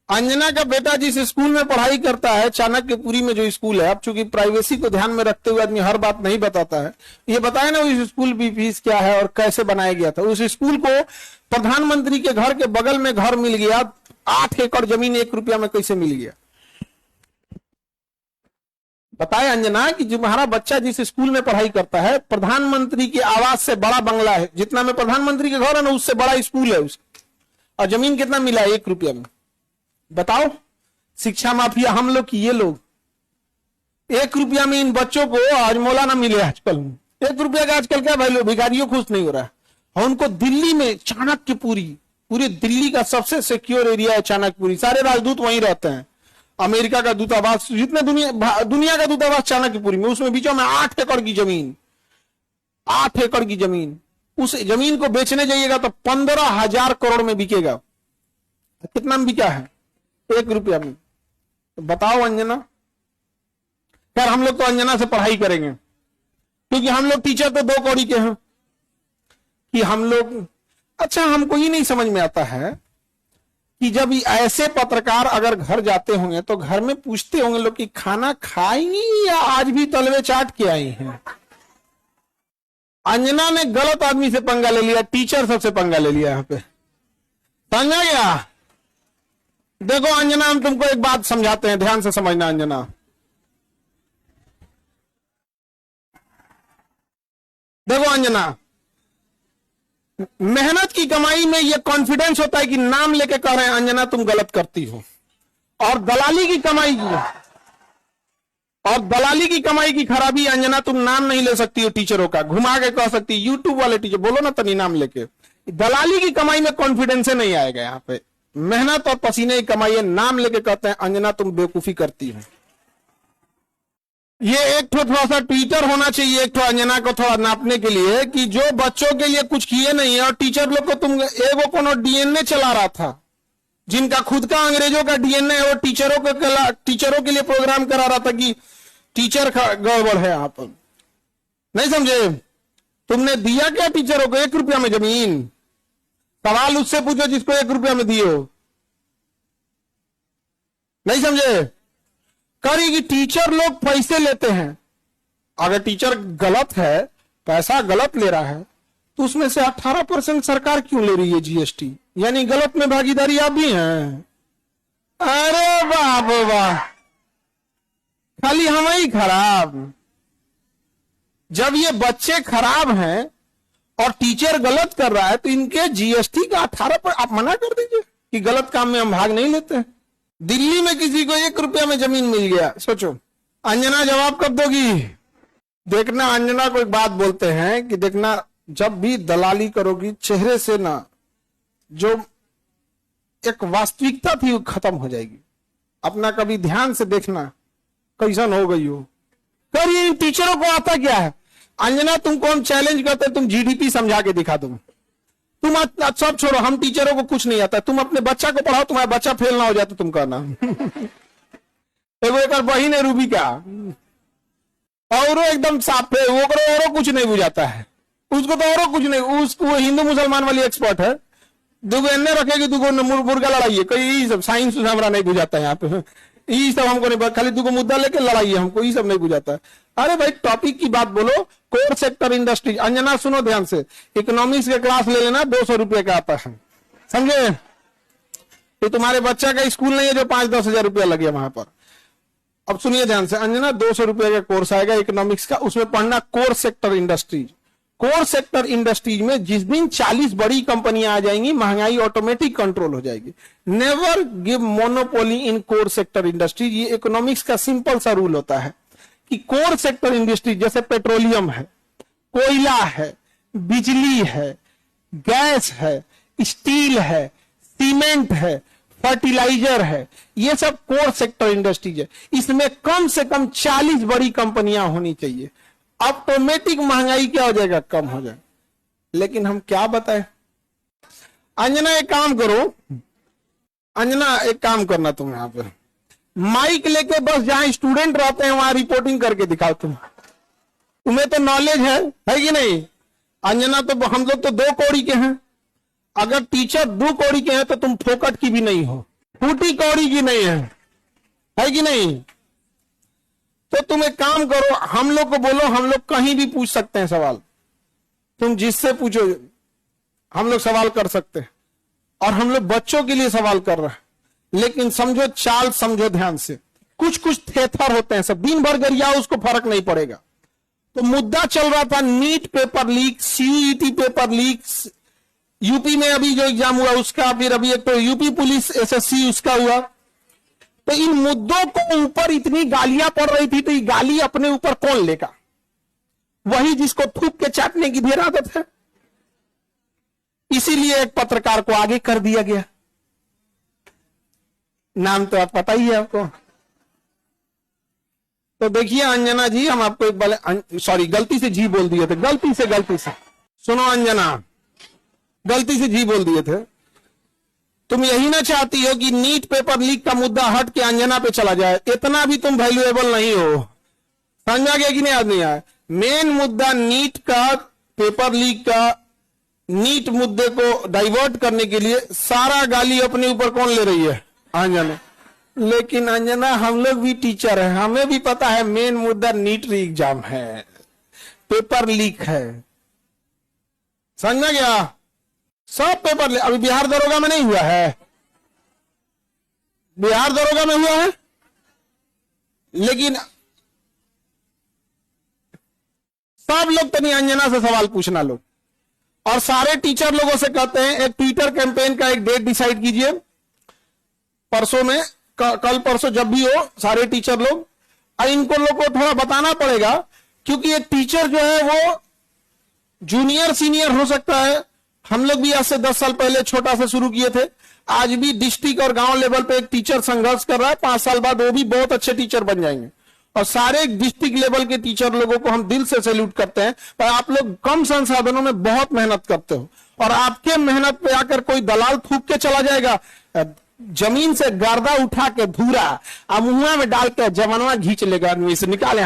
अंजना का बेटा जिस स्कूल में पढ़ाई करता है, चाणक्यपुरी में जो स्कूल है, अब चूंकि प्राइवेसी को ध्यान में रखते हुए आदमी हर बात नहीं बताता है, ये बताए ना उस स्कूल की फीस क्या है और कैसे बनाया गया था। उस स्कूल को प्रधानमंत्री के घर के बगल में घर मिल गया, 8 एकड़ जमीन 1 रुपया में कैसे मिल गया? बताए अंजना कि तुम्हारा बच्चा जिस स्कूल में पढ़ाई करता है, प्रधानमंत्री के आवास से बड़ा बंगला है, जितना में प्रधानमंत्री के घर है ना उससे बड़ा स्कूल है उसका, और जमीन कितना मिला है? 1 रुपया में। बताओ, शिक्षा माफिया हम लोग की ये लोग 1 रुपया में इन बच्चों को आज मौलाना मिले आजकल। 1 रुपया का आजकल क्या वैल्यू? भिखारियों खुश नहीं हो रहा है। और उनको दिल्ली में चाणक्यपुरी, पूरे दिल्ली का सबसे सिक्योर एरिया है चाणक्यपुरी, सारे राजदूत वहीं रहते हैं। अमेरिका का दूतावास, जितने दुनिया का दूतावास चाणक्यपुरी में, उसमें बीचों में 8 एकड़ की जमीन, 8 एकड़ की जमीन। उस जमीन को बेचने जाइएगा तो 15,000 करोड़ में बिकेगा। कितना में बिका है? 1 रुपया में। तो बताओ अंजना। खैर हम लोग तो अंजना से पढ़ाई करेंगे, क्योंकि हम लोग टीचर तो 2 कौड़ी के हैं कि हम लोग। अच्छा, हमको ये नहीं समझ में आता है कि जब ऐसे पत्रकार अगर घर जाते होंगे तो घर में पूछते होंगे लोग कि खाना खाई या आज भी तलवे चाट के आई हैं। अंजना ने गलत आदमी से पंगा ले लिया, टीचर सबसे पंगा ले लिया। यहां पे समझा गया? देखो अंजना, हम तुमको एक बात समझाते हैं, ध्यान से समझना अंजना। देखो अंजना, मेहनत की कमाई में यह कॉन्फिडेंस होता है कि नाम लेके कह रहे हैं अंजना तुम गलत करती हो। और दलाली की कमाई की खराबी, अंजना तुम नाम नहीं ले सकती हो टीचरों का, घुमा के कह सकती। यूट्यूब वाले टीचर बोलो ना तनी नाम लेके। दलाली की कमाई में कॉन्फिडेंस नहीं आएगा। यहां पे मेहनत और पसीने की कमाई है, नाम लेके कहते हैं अंजना तुम बेवकूफी करती हो। ये एक थोड़ा सा ट्विटर होना चाहिए एक अंजना को थोड़ा नापने के लिए कि जो बच्चों के लिए कुछ किए नहीं है, और टीचर लोग को तुम एगो कोनो डीएनए चला रहा था, जिनका खुद का अंग्रेजों का डीएनए है, वो टीचरों के लिए प्रोग्राम करा रहा था कि टीचर गड़बड़ है। आप नहीं समझे? तुमने दिया क्या टीचरों को? 1 रुपया में जमीन। सवाल उससे पूछो जिसको 1 रुपया में दिए हो। नहीं समझे? करेगी टीचर लोग पैसे लेते हैं। अगर टीचर गलत है, पैसा गलत ले रहा है, तो उसमें से 18% सरकार क्यों ले रही है जीएसटी? यानी गलत में भागीदारी आप भी हैं। अरे बाप वाह, खाली हम ही खराब। जब ये बच्चे खराब हैं और टीचर गलत कर रहा है, तो इनके जीएसटी का 18% आप मना कर दीजिए कि गलत काम में हम भाग नहीं लेते हैं। दिल्ली में किसी को 1 रुपया में जमीन मिल गया, सोचो। अंजना जवाब कब दोगी? देखना, अंजना को एक बात बोलते हैं कि देखना, जब भी दलाली करोगी चेहरे से ना जो एक वास्तविकता थी वो खत्म हो जाएगी। अपना कभी ध्यान से देखना कैसन हो गई हो। करिए, टीचरों को आता क्या है? अंजना तुमको हम चैलेंज करते, तुम जीडीपी समझा के दिखा दो। तुम सब छोड़ो, हम टीचरों को कुछ नहीं आता, तुम अपने बच्चा को पढ़ाओ, तुम्हारा बच्चा फेल ना हो जाए तो तुम कहना। एक बहन है रूबी का, और एकदम साफ है, वो और कुछ नहीं बुझाता है उसको, तो और कुछ नहीं। उसको हिंदू मुसलमान वाली एक्सपर्ट है। दुगो एन्ने रखेगी, दुगो मुर्गा लड़ाई है, कई सब साइंस हमारा नहीं बुझाता है। यहाँ पे ये सब हमको नहीं, खाली दुगो मुद्दा लेके लड़ाई है, हमको ये सब नहीं बुझाता है। अरे भाई टॉपिक की बात बोलो। Core sector industry. अंजना सुनो ध्यान से, इकोनॉमिक्स के क्लास ले लेना, 200 रुपये का आता है, समझे? ये तुम्हारे बच्चा का स्कूल नहीं है जो 5-10 हजार रुपया लगे वहां पर। अब सुनिए ध्यान से अंजना, 200 रुपये का कोर्स आएगा इकोनॉमिक्स का, उसमें पढ़ना core sector industries. Core sector industries में जिस दिन 40 बड़ी कंपनियां आ जाएंगी, महंगाई ऑटोमेटिक कंट्रोल हो जाएगी। नेवर गिव मोनोपोली इन कोर सेक्टर इंडस्ट्रीज। ये इकोनॉमिक्स का सिंपल सा रूल होता है कि कोर सेक्टर इंडस्ट्री जैसे पेट्रोलियम है, कोयला है, बिजली है, गैस है, स्टील है, सीमेंट है, फर्टिलाइजर है, ये सब कोर सेक्टर इंडस्ट्रीज है। इसमें कम से कम 40 बड़ी कंपनियां होनी चाहिए। ऑटोमेटिक महंगाई क्या हो जाएगा? कम हो जाएगा। लेकिन हम क्या बताएं? अंजना एक काम करो, अंजना एक काम करना, तुम यहां पे माइक लेके बस जहां स्टूडेंट रहते हैं वहां रिपोर्टिंग करके दिखाओ। तुम्हें तो नॉलेज है कि नहीं? अंजना तो हम लोग तो 2 कौड़ी के हैं। अगर टीचर 2 कौड़ी के हैं तो तुम फोकट की भी नहीं हो। फूटी कौड़ी की नहीं है कि नहीं? तो तुम एक काम करो, हम लोग को बोलो, हम लोग कहीं भी पूछ सकते हैं सवाल, तुम जिससे पूछो हम लोग सवाल कर सकते हैं, और हम लोग बच्चों के लिए सवाल कर रहे हैं। लेकिन समझो चाल, समझो ध्यान से, कुछ कुछ थेथर होते हैं, सब दिन भर गरियाओ उसको फर्क नहीं पड़ेगा। तो मुद्दा चल रहा था NEET paper leak, CUET paper leak, UP में अभी जो एग्जाम हुआ उसका, फिर अभी एक तो यूपी पुलिस एसएससी उसका हुआ। तो इन मुद्दों को ऊपर इतनी गालियां पड़ रही थी, तो ये गाली अपने ऊपर कौन लेगा? वही जिसको थूक के चाटने की ढेर आदत है। इसीलिए एक पत्रकार को आगे कर दिया गया। नाम तो आप पता ही है आपको। तो देखिए अंजना जी, हम आपको एक बार, सॉरी गलती से जी बोल दिए थे, गलती से सुनो अंजना, गलती से जी बोल दिए थे। तुम यही ना चाहती हो कि नीट पेपर लीक का मुद्दा हट के अंजना पे चला जाए? इतना भी तुम वैल्यूएबल नहीं हो, समझा गया कि नहीं आदमी? आया मेन मुद्दा नीट का, पेपर लीक का, नीट मुद्दे को डाइवर्ट करने के लिए सारा गाली अपने ऊपर कौन ले रही है? अंजना। लेकिन अंजना, हम लोग भी टीचर हैं, हमें भी पता है मेन मुद्दा नीट एग्जाम है, पेपर लीक है, समझा गया? सब पेपर लीक। अभी बिहार दरोगा में नहीं हुआ है, बिहार दरोगा में हुआ है, लेकिन सब लोग तो नहीं, अंजना से सवाल पूछना लोग, और सारे टीचर लोगों से कहते हैं एक ट्विटर कैंपेन का एक डेट डिसाइड कीजिए, परसों में, कल परसों जब भी हो, सारे टीचर लोग, इनको लोग को थोड़ा बताना पड़ेगा, क्योंकि एक टीचर जो है वो जूनियर सीनियर हो सकता है। हम लोग भी आज से 10 साल पहले छोटा से शुरू किए थे, आज भी डिस्ट्रिक्ट और गांव लेवल पे एक टीचर संघर्ष कर रहा है, 5 साल बाद वो भी बहुत अच्छे टीचर बन जाएंगे। और सारे डिस्ट्रिक्ट लेवल के टीचर लोगों को हम दिल से सैल्यूट करते हैं, पर आप लोग कम संसाधनों में बहुत मेहनत करते हो, और आपके मेहनत पे आकर कोई दलाल थूक के चला जाएगा, जमीन से गर्दा उठा के धूरा अब मुंह में डाल के जवानवा घींच लेगा, आदमी से निकाले,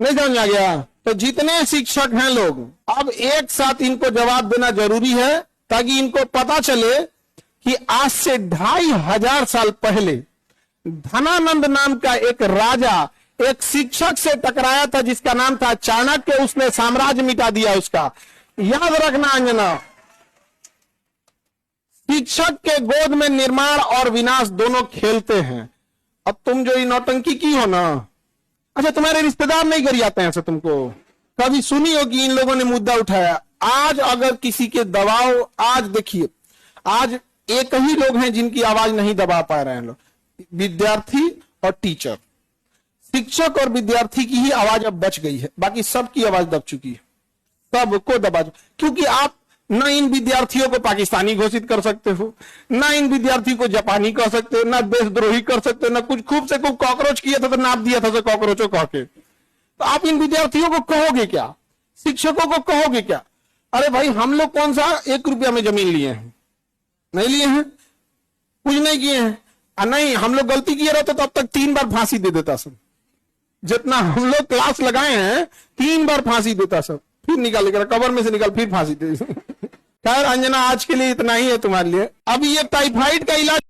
नहीं समझ आ गया? तो जितने शिक्षक हैं लोग, अब एक साथ इनको जवाब देना जरूरी है, ताकि इनको पता चले कि आज से 2500 साल पहले धनानंद नाम का एक राजा एक शिक्षक से टकराया था, जिसका नाम था चाणक्य, उसने साम्राज्य मिटा दिया उसका। याद रखना अंजना, शिक्षक के गोद में निर्माण और विनाश दोनों खेलते हैं। अब तुम जो ये नौटंकी की हो ना, अच्छा तुम्हारे रिश्तेदार नहीं कर जाते हैं ऐसे? तुमको कभी सुनी हो कि इन लोगों ने मुद्दा उठाया? आज अगर किसी के दबाव, आज देखिए, आज एक ही लोग हैं जिनकी आवाज नहीं दबा पा रहे हैं लोग, विद्यार्थी और टीचर। शिक्षक और विद्यार्थी की ही आवाज अब बच गई है, बाकी सबकी आवाज दब चुकी है, सबको दबा, क्योंकि आप न इन विद्यार्थियों को पाकिस्तानी घोषित कर सकते हो, न इन विद्यार्थी को जापानी कह सकते हो, न देशद्रोही कर सकते हो, न कुछ खूब से खूब कॉकरोच किया था तो नाप दिया था कॉकरोचों कह के। तो आप इन विद्यार्थियों को कहोगे क्या? शिक्षकों को कहोगे क्या? अरे भाई, हम लोग कौन सा 1 रुपया में जमीन लिए हैं? नहीं लिए हैं, कुछ नहीं किए हैं। नहीं, हम लोग गलती किए रहते तो अब तक 3 बार फांसी दे देता सब, जितना हम लोग क्लास लगाए हैं 3 बार फांसी देता सब, फिर निकाल के कबर में से निकाल फिर फांसी दे। खैर अंजना, आज के लिए इतना ही है तुम्हारे लिए। अब ये टाइफाइड का इलाज